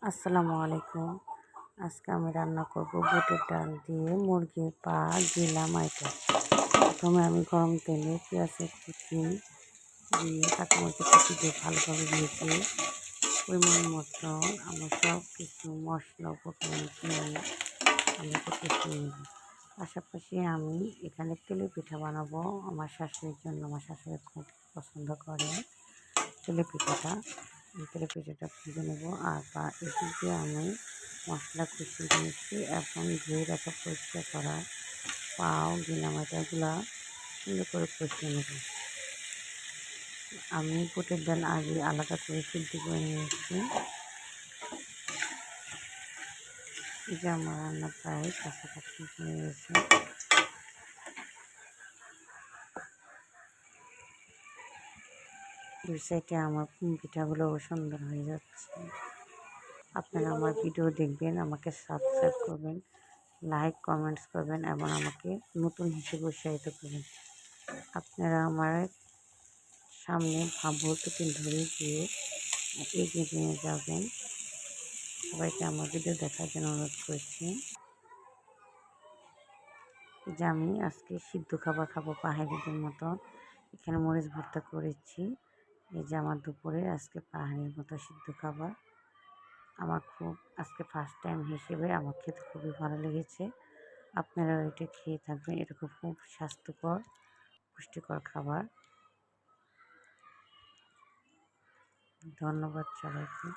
আসসালামু আলাইকুম। আজকে আমি রান্না করব বুটের ডাল দিয়ে মুরগির পা গিলা মাইটা। প্রথমে আমি গরম তেলে পেঁয়াজের কুচি দিয়ে কাঁচামরিচের কুচি দিয়ে ভালোভাবে ভেজে পরিমাণ মতন আমার সব কিছু মশলা উপকরণ দিয়ে আমি এটা কষিয়ে নেব। পাশাপাশি আমি এখানে তেলে পিঠা বানাবো আমার শাশুড়ির জন্য। আমার শাশুড়ি খুব পছন্দ করে তেলে পিঠাটা। তেলে পিঠাটা ভেজে নেব। আর এদিকে আমি মশলা কষিয়ে নিয়েছি। এখন ধুয়ে রাখা পরিষ্কার করা পাও গিলামাটাগুলা সুন্দর করে কষিয়ে নেব। আমি বুটের ডাল আগে আলাদা করে সিদ্ধ করে নিয়েছি। এই যে আমার রান্না প্রায় কাছাকাছি হয়ে গেছে। দুই সাইডে আমার পিঠাগুলো সুন্দর হয়ে যাচ্ছে। আপনারা আমার ভিডিও দেখবেন, আমাকে সাবস্ক্রাইব করবেন, লাইক কমেন্টস করবেন এবং আমাকে নতুন হিসেবে উৎসাহিত করবেন। আপনারা আমার সামনে ভুল ত্রুটি ধরে দিয়ে এগিয়ে নিয়ে যাবেন। সবাইকে আমার ভিডিও দেখার জন্য অনুরোধ করছি। যে আমি আজকে সিদ্ধ খাবার খাবো পাহাড়িদের মতো। এখানে মরিচ ভর্তা করেছি। এই যে আমার দুপুরে আজকে পাহাড়ির মতো সিদ্ধ খাবার। আমার খুব আজকে ফার্স্ট টাইম হিসেবে আমার খেতে খুবই ভালো লেগেছে। আপনারা এটা খেয়ে থাকবেন। এটা খুব স্বাস্থ্যকর পুষ্টিকর খাবার। ধন্যবাদ সবাইকে।